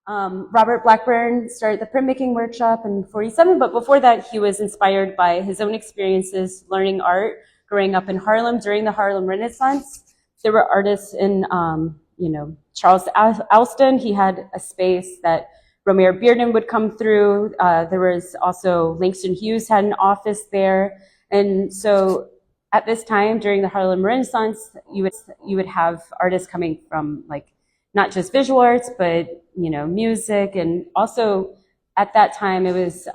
Robert Blackburn started the printmaking workshop in '47, but before that he was inspired by his own experiences learning art, growing up in Harlem during the Harlem Renaissance. There were artists in, Charles Alston. He had a space that Romare Bearden would come through. There was also Langston Hughes had an office there. And so at this time during the Harlem Renaissance, you would have artists coming from like not just visual arts, but music. And also at that time, it was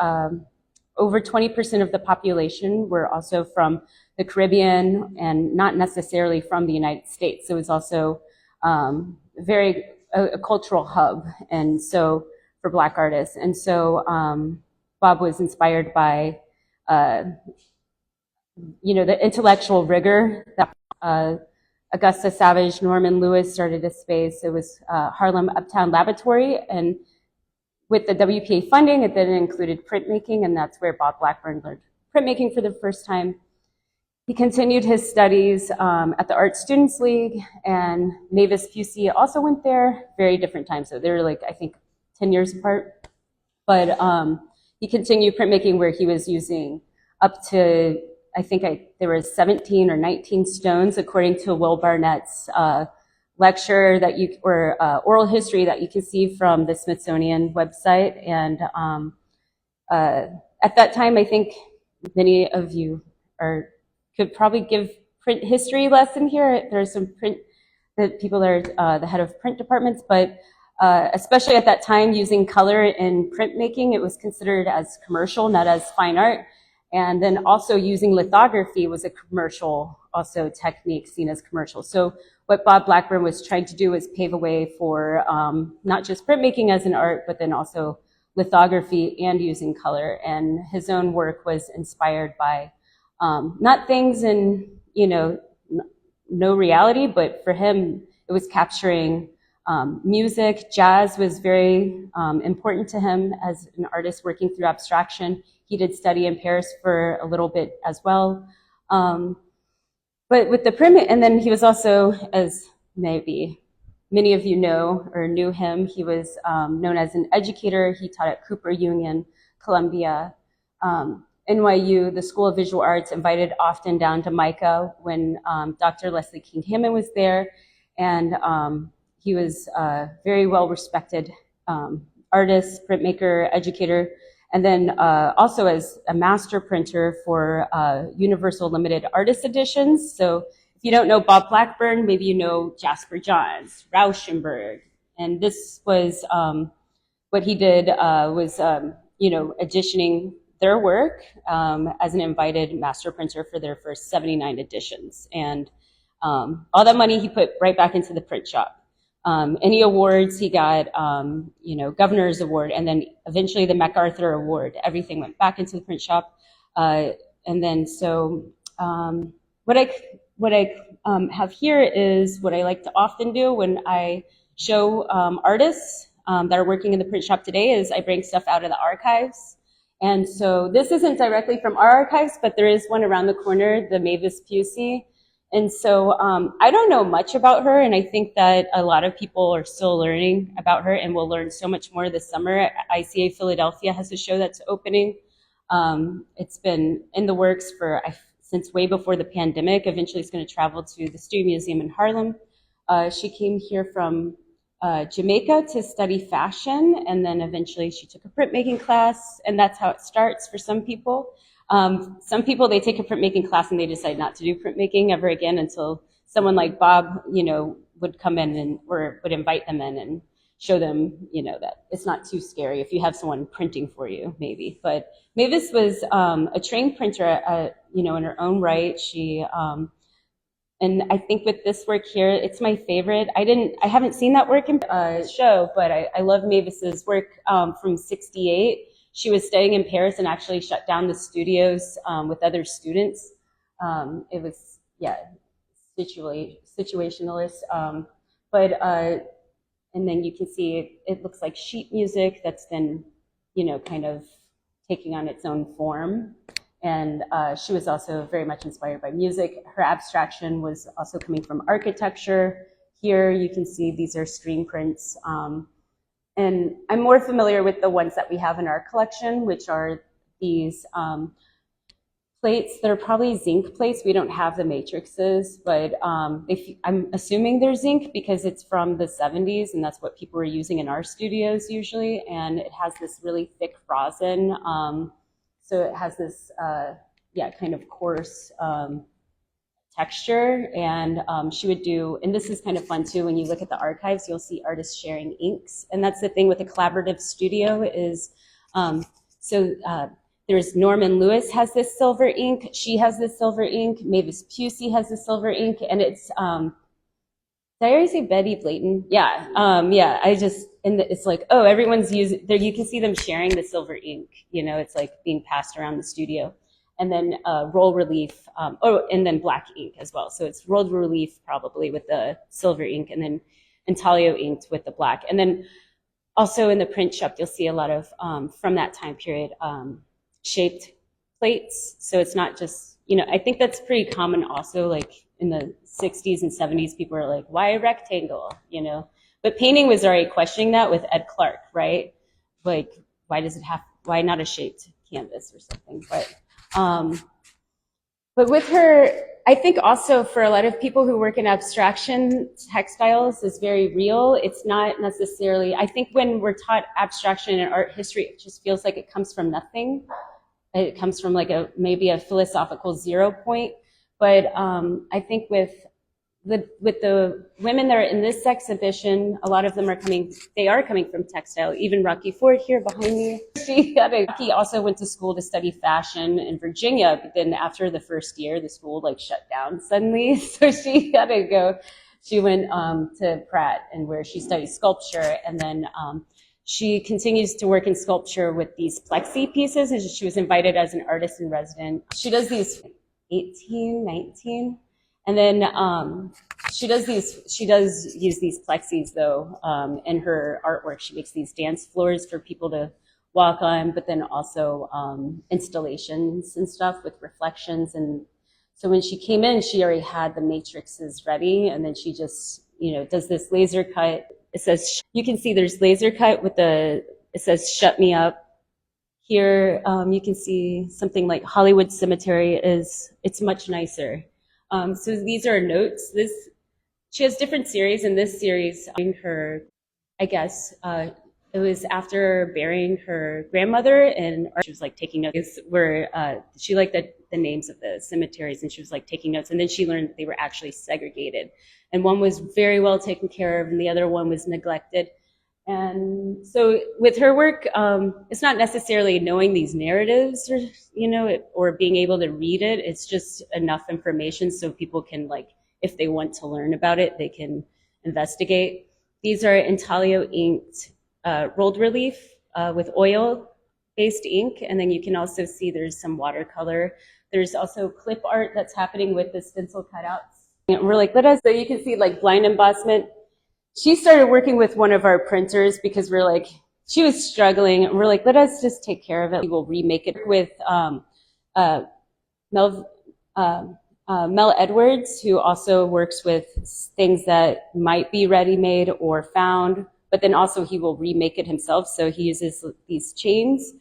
over 20% of the population were also from the Caribbean and not necessarily from the United States. It was also a cultural hub, and so for Black artists. And so Bob was inspired by the intellectual rigor that Augusta Savage, Norman Lewis started a space. It was Harlem Uptown Laboratory, and with the WPA funding, it then included printmaking, and that's where Bob Blackburn learned printmaking for the first time. He continued his studies at the Art Students League, and Mavis Pusey also went there, very different times. So they were like, I think, 10 years apart. But he continued printmaking where he was using up to, there were 17 or 19 stones, according to Will Barnett's lecture oral history that you can see from the Smithsonian website. And at that time, I think many of you could probably give print history lesson here. There's some print that people are the head of print departments, but especially at that time, using color in printmaking, it was considered as commercial, not as fine art. And then also using lithography was a commercial also technique seen as commercial. So what Bob Blackburn was trying to do was pave a way for not just printmaking as an art, but then also lithography and using color. And his own work was inspired by not things in, no reality, but for him, it was capturing music. Jazz was very important to him as an artist working through abstraction. He did study in Paris for a little bit as well. But with the print, and then he was also, as maybe many of you know or knew him, he was known as an educator. He taught at Cooper Union, Columbia, NYU, the School of Visual Arts, invited often down to MICA when Dr. Leslie King Hammond was there. And he was a very well-respected artist, printmaker, educator, and then also as a master printer for Universal Limited Artist Editions. So if you don't know Bob Blackburn, maybe you know Jasper Johns, Rauschenberg. And this was what he did was, editioning their work as an invited master printer for their first 79 editions. And all that money he put right back into the print shop. Any awards he got, Governor's Award, and then eventually the MacArthur Award. Everything went back into the print shop. And then so what I have here is what I like to often do when I show artists that are working in the print shop today is I bring stuff out of the archives. And so this isn't directly from our archives, but there is one around the corner, the Mavis Pusey. And so I don't know much about her, and I think that a lot of people are still learning about her, and we'll learn so much more this summer. ICA Philadelphia has a show that's opening. It's been in the works since way before the pandemic. Eventually it's going to travel to the Studio Museum in Harlem. She came here from Jamaica to study fashion, and then eventually she took a printmaking class, and that's how it starts for some people. Some people, they take a printmaking class and they decide not to do printmaking ever again until someone like Bob, would come in or would invite them in and show them, that it's not too scary if you have someone printing for you, maybe. But Mavis was a trained printer, in her own right. She, and I think with this work here, it's my favorite. I haven't seen that work in show, but I love Mavis's work from '68. She was studying in Paris and actually shut down the studios with other students. It was, situationalist. And then you can see it looks like sheet music that's then, kind of taking on its own form. And she was also very much inspired by music. Her abstraction was also coming from architecture. Here you can see these are screen prints. And I'm more familiar with the ones that we have in our collection, which are these plates. They're probably zinc plates. We don't have the matrices, but I'm assuming they're zinc because it's from the 70s, and that's what people were using in our studios usually. And it has this really thick rosin. So it has this, kind of coarse texture. And she would do, and this is kind of fun too, when you look at the archives, you'll see artists sharing inks. And that's the thing with a collaborative studio is, there's Norman Lewis has this silver ink. She has this silver ink. Mavis Pusey has this silver ink. And it's, did I already say Betty Blayton? Yeah. It's like, oh, everyone's using, there. You can see them sharing the silver ink. You know, it's like being passed around the studio. And then roll relief, and then black ink as well. So it's rolled relief probably with the silver ink, and then intaglio inked with the black. And then also in the print shop, you'll see a lot of, from that time period, shaped plates. So it's not just, I think that's pretty common also, like in the 60s and 70s, people are like, why a rectangle, But painting was already questioning that with Ed Clark, right? Like, why not a shaped canvas or something? But with her, I think also for a lot of people who work in abstraction, textiles is very real. It's not necessarily, I think when we're taught abstraction and art history, it just feels like it comes from nothing. It comes from like maybe a philosophical 0 point. But I think with the women that are in this exhibition, a lot of them they are coming from textile. Even Raque Ford here behind me. Raque also went to school to study fashion in Virginia, but then after the first year, the school like shut down suddenly. So she had to go, she went to Pratt, and where she studied sculpture, and then she continues to work in sculpture with these plexi pieces, and she was invited as an artist in resident. She does these 18, 19. And then she does use these plexis though in her artwork. She makes these dance floors for people to walk on, but then also installations and stuff with reflections. And so when she came in, she already had the matrices ready, and then she just does this laser cut. It says, you can see there's laser cut with it says "Shut Me Up." Here you can see something like Hollywood Cemetery it's much nicer. So these are notes. She has different series. In this series, I guess, it was after burying her grandmother, and she was like taking notes where she liked the names of the cemeteries, and she was like taking notes. And then she learned that they were actually segregated. And one was very well taken care of, and the other one was neglected. And so with her work, it's not necessarily knowing these narratives or being able to read it. It's just enough information so people can, like, if they want to learn about it, they can investigate. These are intaglio inked rolled relief with oil-based ink. And then you can also see there's some watercolor. There's also clip art that's happening with the stencil cutouts. And we're like, so you can see like blind embossment. She started working with one of our printers because she was struggling, and we're like, let us just take care of it. We will remake it with Mel Edwards, who also works with things that might be ready-made or found, but then also he will remake it himself. So he uses these chains,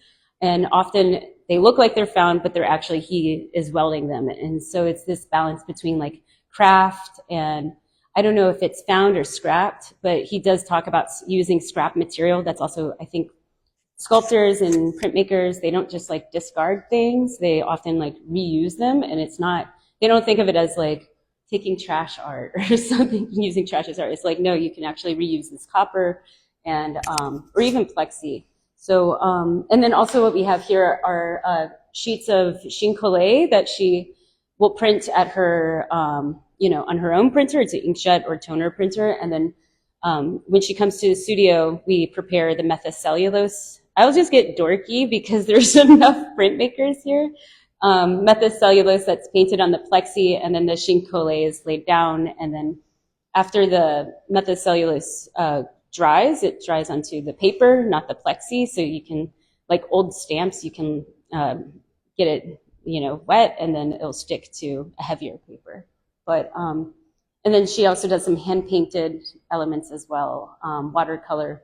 and often they look like they're found, but they're actually, he is welding them. And so it's this balance between like craft and, I don't know if it's found or scrapped, but he does talk about using scrap material. That's also, I think, sculptors and printmakers, they don't just like discard things. They often like reuse them, and it's not, they don't think of it as like taking trash art or something, using trash as art. It's like, no, you can actually reuse this copper and, or even plexi. So, and then also what we have here are sheets of chincolle that she will print at her, on her own printer. It's an inkjet or toner printer. And then when she comes to the studio, we prepare the methacellulose. I'll just get dorky because there's enough printmakers here. Methacellulose that's painted on the plexi, and then the chincolle is laid down. And then after the methacellulose dries, it dries onto the paper, not the plexi. So you can, like old stamps, you can get it, wet, and then it'll stick to a heavier paper. But, and then she also does some hand-painted elements as well, watercolor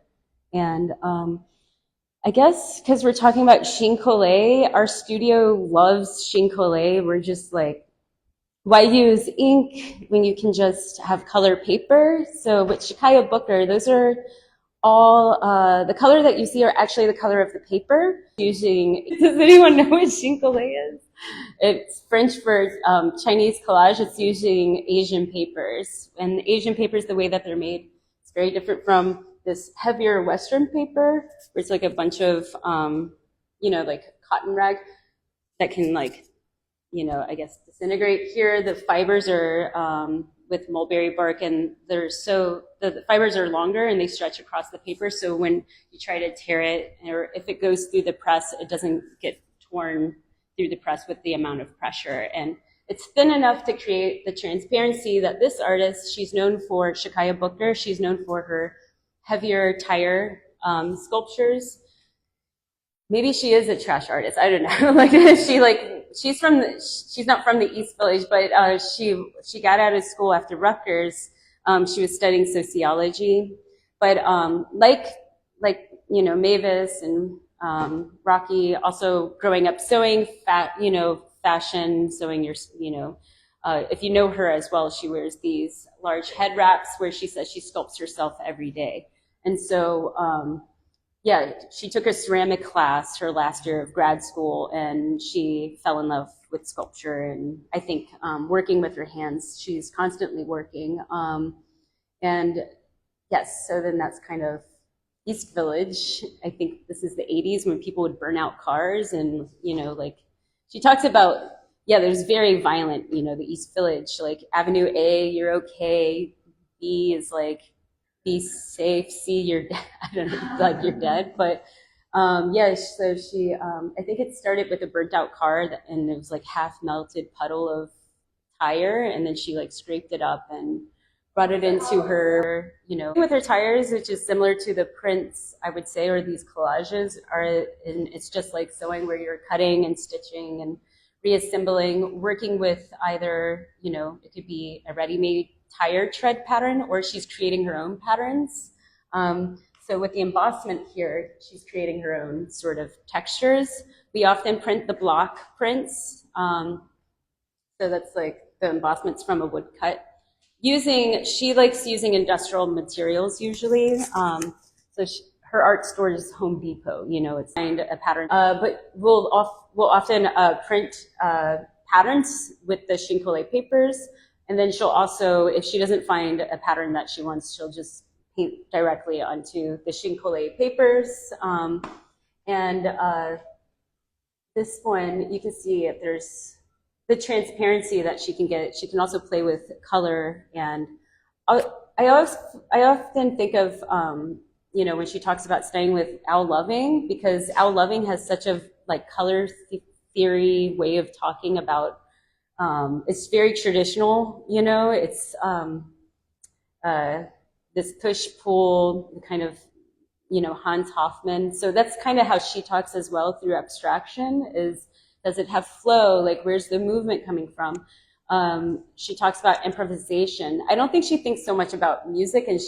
And I guess because we're talking about Shinkolei, our studio loves Shinkolei. We're just like, why use ink when you can just have color paper? So with Chakaia Booker, those are all, the color that you see are actually the color of the paper. Does anyone know what Shinkolei is? It's French for Chinese collage. It's using Asian papers. And Asian papers, the way that they're made, it's very different from this heavier Western paper, where it's like a bunch of, like cotton rag that can I guess disintegrate. Here, the fibers are with mulberry bark, and the fibers are longer and they stretch across the paper. So when you try to tear it, or if it goes through the press, it doesn't get torn through the press with the amount of pressure. And it's thin enough to create the transparency that this artist, she's known for, Chakaia Booker, she's known for her heavier tire sculptures. Maybe she is a trash artist. I don't know. She's not from the East Village, but she got out of school after Rutgers. She was studying sociology, but Mavis and Raque, also growing up sewing, fashion, sewing if you know her as well, she wears these large head wraps where she says she sculpts herself every day. And so, she took a ceramic class her last year of grad school, and she fell in love with sculpture. And I think working with her hands, she's constantly working. And yes, so then that's kind of East Village. I think this is the 80s when people would burn out cars, and she talks about, there's very violent, the East Village, like Avenue A, you're okay. B is like, be safe. C, you're, I don't know, like you're dead. But so she, I think it started with a burnt out car, and it was like half melted puddle of tire, and then she like scraped it up and brought it into her, with her tires, which is similar to the prints, I would say, or these collages and it's just like sewing, where you're cutting and stitching and reassembling, working with either, it could be a ready-made tire tread pattern, or she's creating her own patterns. So with the embossment here, she's creating her own sort of textures. We often print the block prints. So that's like the embossments from a woodcut. She likes using industrial materials usually. Her art store is Home Depot, it's kind of a pattern. But we'll often print patterns with the Shinkolei papers. And then she'll also, if she doesn't find a pattern that she wants, she'll just paint directly onto the Shinkolei papers. This one, you can see there's the transparency that she can get. She can also play with color. And I often think of, when she talks about staying with Al Loving, because Al Loving has such a color theory way of talking about. It's very traditional, it's this push-pull kind of, Hans Hofmann. So that's kind of how she talks as well through abstraction, is does it have flow? Like, where's the movement coming from? She talks about improvisation. I don't think she thinks so much about music, and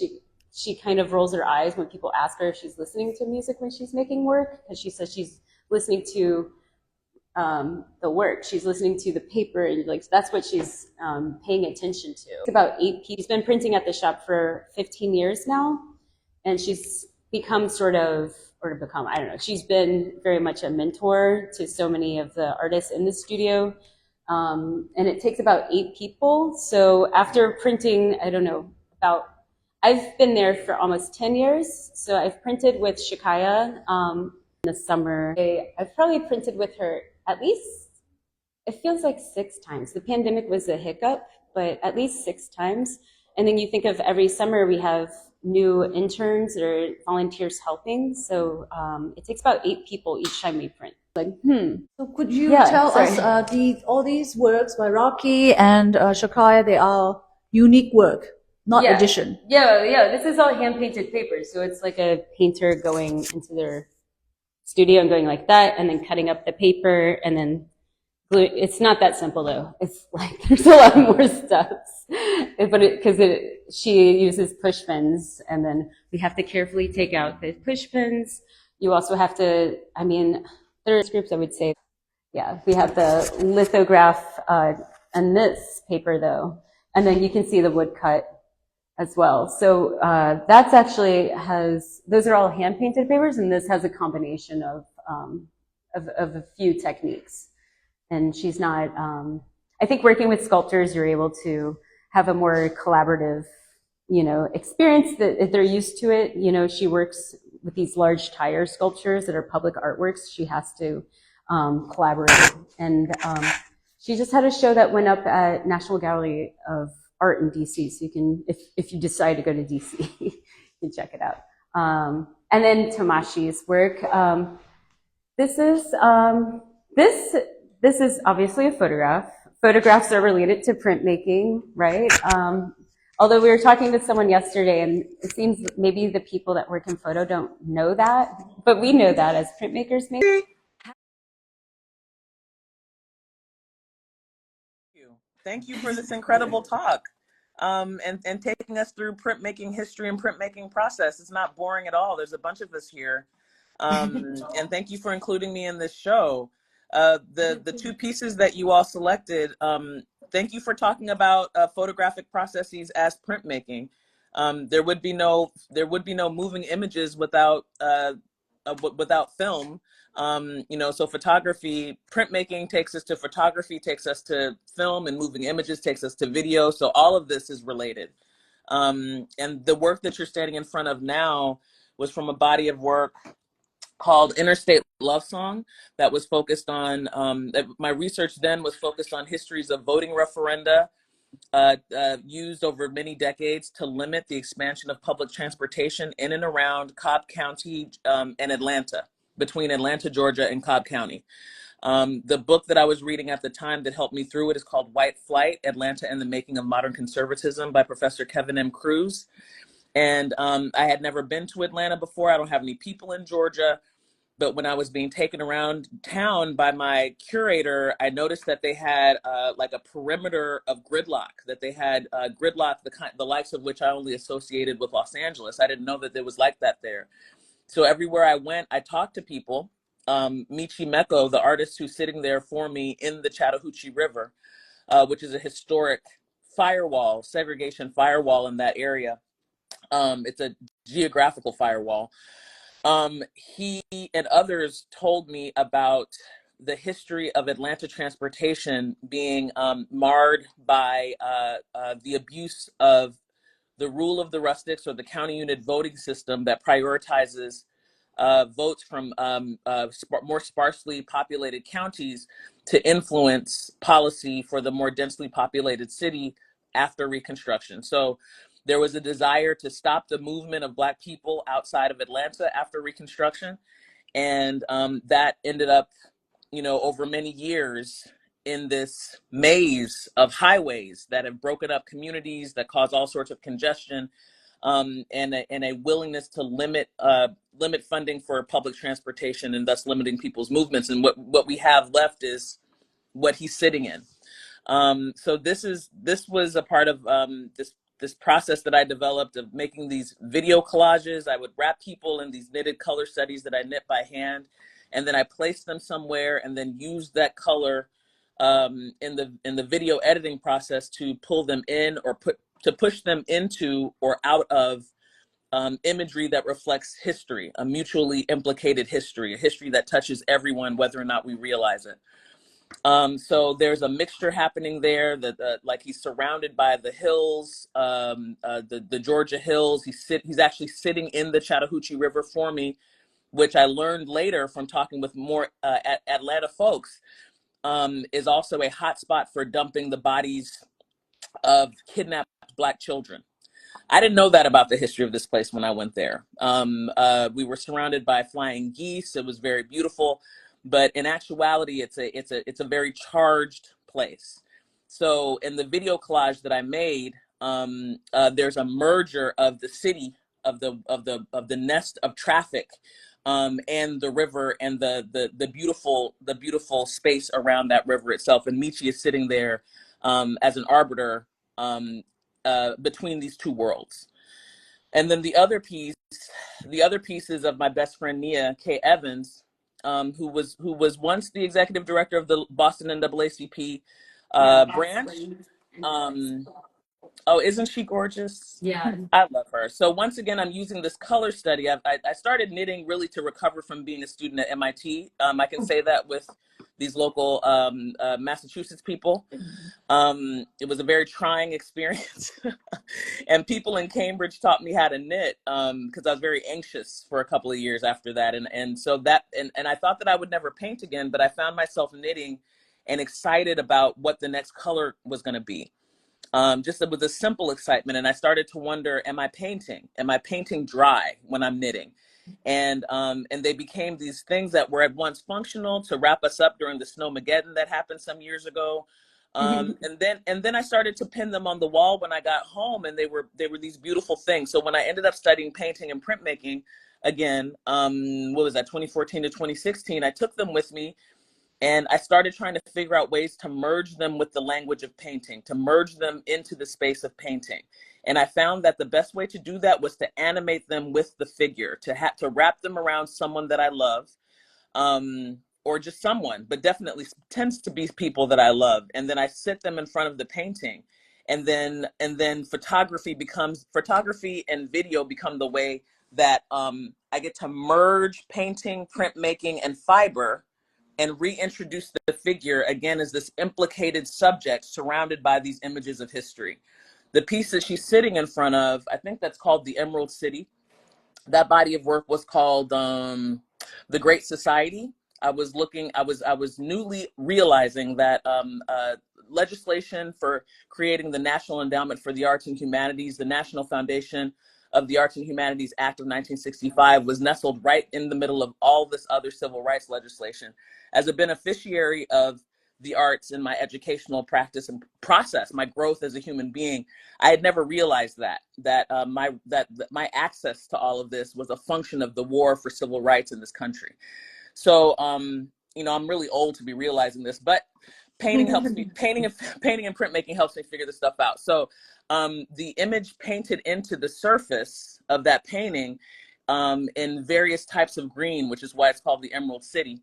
she kind of rolls her eyes when people ask her if she's listening to music when she's making work, because she says she's listening to the work. She's listening to the paper, and that's what she's paying attention to. It's about 8 people. She's been printing at the shop for 15 years now, and she's become I don't know, she's been very much a mentor to so many of the artists in the studio. And it takes about 8 people. So after printing, I don't know, I've been there for almost 10 years. So I've printed with Chakaia in the summer. I've probably printed with her at least, it feels like 6 times. The pandemic was a hiccup, but at least 6 times. And then you think of every summer we have new interns or volunteers helping. So it takes about 8 people each time we print. So could you tell us all these works by Raque and Chakaia, they are unique work, not addition? Yeah. This is all hand-painted paper. So it's like a painter going into their studio and going like that, and then cutting up the paper and then It's not that simple though. It's like there's a lot more steps, she uses push pins, and then we have to carefully take out the push pins. You also have to, I mean, there's groups I would say, yeah, we have the lithograph on this paper though, and then you can see the wood cut as well. So that's actually those are all hand painted papers, and this has a combination of a few techniques. And she's not, I think working with sculptors, you're able to have a more collaborative, experience that they're used to it. She works with these large tire sculptures that are public artworks. She has to collaborate. And she just had a show that went up at National Gallery of Art in DC. So you can, if you decide to go to DC, you can check it out. And then Tomashi's work. This is obviously a photograph. Photographs are related to printmaking, right? Although we were talking to someone yesterday, and it seems maybe the people that work in photo don't know that, but we know that as printmakers, maybe. Thank you for this incredible talk, and taking us through printmaking history and printmaking process. It's not boring at all. There's a bunch of us here, and thank you for including me in this show. The two pieces that you all selected, thank you for talking about photographic processes as printmaking. There would be no moving images without film. So photography, printmaking takes us to photography, takes us to film, and moving images takes us to video. So all of this is related. And the work that you're standing in front of now was from a body of work called Interstate Love Song that was focused on, my research then was focused on histories of voting referenda used over many decades to limit the expansion of public transportation in and around Cobb County and Atlanta, between Atlanta, Georgia, and Cobb County. The book that I was reading at the time that helped me through it is called White Flight, Atlanta and the Making of Modern Conservatism by Professor Kevin M. Cruz. And I had never been to Atlanta before. I don't have any people in Georgia. But when I was being taken around town by my curator, I noticed that they had like a perimeter of gridlock, that they had gridlock, the likes of which I only associated with Los Angeles. I didn't know that it was like that there. So everywhere I went, I talked to people. Michi Meko, the artist who's sitting there for me in the Chattahoochee River, which is a historic firewall, segregation firewall in that area. It's a geographical firewall. He and others told me about the history of Atlanta transportation being marred by the abuse of the rule of the rustics, or the county unit voting system that prioritizes votes from more sparsely populated counties to influence policy for the more densely populated city after Reconstruction. So there was a desire to stop the movement of Black people outside of Atlanta after Reconstruction. And that ended up, over many years in this maze of highways that have broken up communities, that cause all sorts of congestion, and a willingness to limit funding for public transportation, and thus limiting people's movements. And what we have left is what he's sitting in. So this was a part of this process that I developed of making these video collages. I would wrap people in these knitted color studies that I knit by hand, and then I placed them somewhere, and then used that color in the video editing process to pull them in, or push them into or out of imagery that reflects history, a mutually implicated history, a history that touches everyone, whether or not we realize it. So there's a mixture happening there, that like he's surrounded by the hills, the Georgia hills. He's actually sitting in the Chattahoochee River for me, which I learned later from talking with more Atlanta folks, is also a hotspot for dumping the bodies of kidnapped Black children. I didn't know that about the history of this place when I went there. We were surrounded by flying geese. It was very beautiful, but in actuality, it's a very charged place. So in the video collage that I made, there's a merger of the city, of the nest of traffic and the river and the beautiful space around that river itself. And Michi is sitting there as an arbiter between these two worlds. And then the other piece is of my best friend Nia K. Evans, who was once the executive director of the Boston NAACP branch. Oh, isn't she gorgeous? Yeah. I love her. So once again, I'm using this color study. I started knitting really to recover from being a student at MIT. I can say that with these local Massachusetts people. It was a very trying experience. And people in Cambridge taught me how to knit because I was very anxious for a couple of years after that. And so that, and I thought that I would never paint again, but I found myself knitting and excited about what the next color was going to be. Just with a simple excitement. And I started to wonder, am I painting? Am I painting dry when I'm knitting? And they became these things that were at once functional to wrap us up during the Snowmageddon that happened some years ago. And then I started to pin them on the wall when I got home, and they were these beautiful things. So when I ended up studying painting and printmaking again, what was that, 2014 to 2016, I took them with me. And I started trying to figure out ways to merge them with the language of painting, to merge them into the space of painting. And I found that the best way to do that was to animate them with the figure, to wrap them around someone that I love, or just someone, but definitely tends to be people that I love. And then I sit them in front of the painting. And then photography and video become the way that I get to merge painting, printmaking, and fiber, and reintroduce the figure again as this implicated subject surrounded by these images of history. The piece that she's sitting in front of, I think that's called The Emerald City. That body of work was called The Great Society. I was newly realizing that legislation for creating the National Endowment for the Arts and Humanities, the National Foundation of the Arts and Humanities Act of 1965, was nestled right in the middle of all this other civil rights legislation. As a beneficiary of the arts in my educational practice and process, my growth as a human being, I had never realized that my access to all of this was a function of the war for civil rights in this country. So, I'm really old to be realizing this, but painting and printmaking helps me figure this stuff out. So the image painted into the surface of that painting in various types of green, which is why it's called The Emerald City.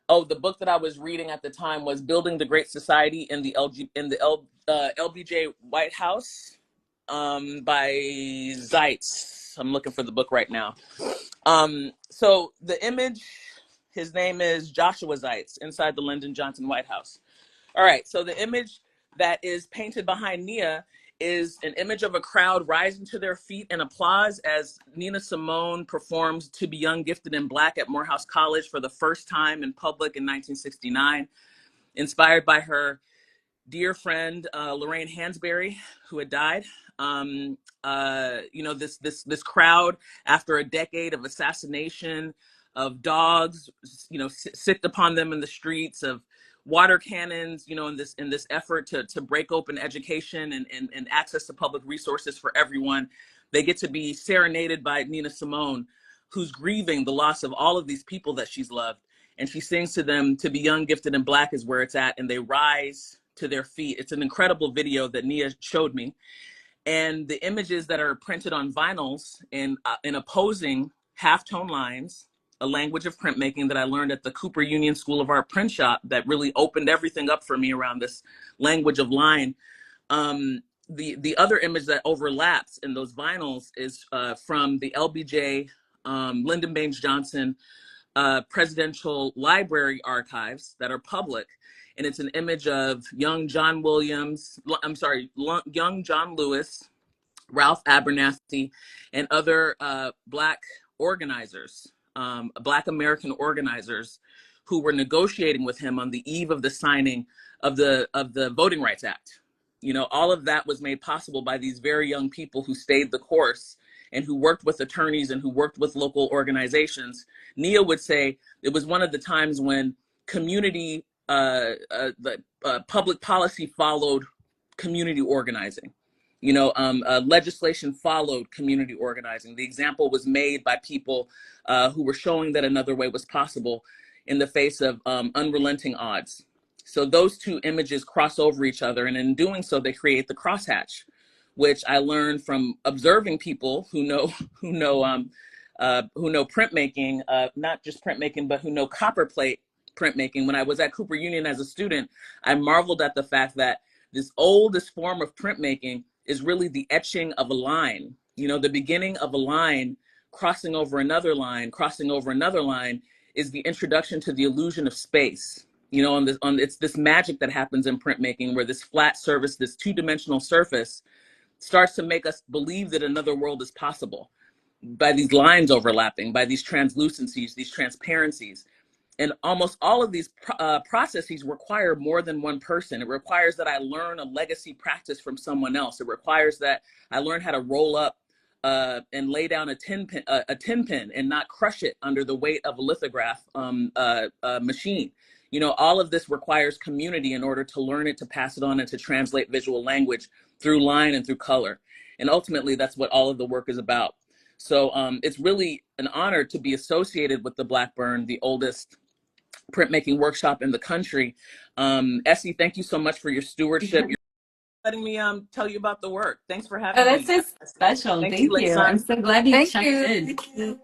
Oh, the book that I was reading at the time was Building the Great Society in the LBJ White House by Zeitz. I'm looking for the book right now. So the image, his name is Joshua Zeitz, inside the Lyndon Johnson White House. All right, so the image that is painted behind Nia is an image of a crowd rising to their feet in applause as Nina Simone performs To Be Young, Gifted, and Black at Morehouse College for the first time in public in 1969, inspired by her dear friend, Lorraine Hansberry, who had died. This crowd, after a decade of assassination, of dogs, sicked upon them in the streets, of water cannons, in this effort to break open education and access to public resources for everyone, they get to be serenaded by Nina Simone, who's grieving the loss of all of these people that she's loved. And she sings to them, To Be Young, Gifted, and Black is where it's at. And they rise to their feet. It's an incredible video that Nia showed me. And the images that are printed on vinyls in opposing halftone lines, a language of printmaking that I learned at the Cooper Union School of Art print shop that really opened everything up for me around this language of line. The other image that overlaps in those vinyls is from the LBJ Lyndon Baines Johnson presidential library archives that are public. And it's an image of young John Lewis, Ralph Abernathy, and other Black organizers, Black American organizers who were negotiating with him on the eve of the signing of the Voting Rights Act. All of that was made possible by these very young people who stayed the course and who worked with attorneys and who worked with local organizations. Nia would say it was one of the times when community, public policy followed community organizing. Legislation followed community organizing. The example was made by people who were showing that another way was possible in the face of unrelenting odds. So those two images cross over each other, and in doing so, they create the crosshatch, which I learned from observing people who know printmaking, not just printmaking, but who know copperplate printmaking. When I was at Cooper Union as a student, I marveled at the fact that this oldest form of printmaking is really the etching of a line. The beginning of a line crossing over another line, is the introduction to the illusion of space. It's this magic that happens in printmaking, where this flat surface, this two-dimensional surface, starts to make us believe that another world is possible by these lines overlapping, by these translucencies, these transparencies. And almost all of these processes require more than one person. It requires that I learn a legacy practice from someone else. It requires that I learn how to roll up and lay down a tin pin and not crush it under the weight of a lithograph machine. All of this requires community in order to learn it, to pass it on, and to translate visual language through line and through color. And ultimately, that's what all of the work is about. So it's really an honor to be associated with the Blackburn, the oldest printmaking workshop in the country. Essye, thank you so much for your stewardship. You're letting me tell you about the work. Thanks for having me. That's so special. Thank you. Laisun. I'm so glad you chimed in.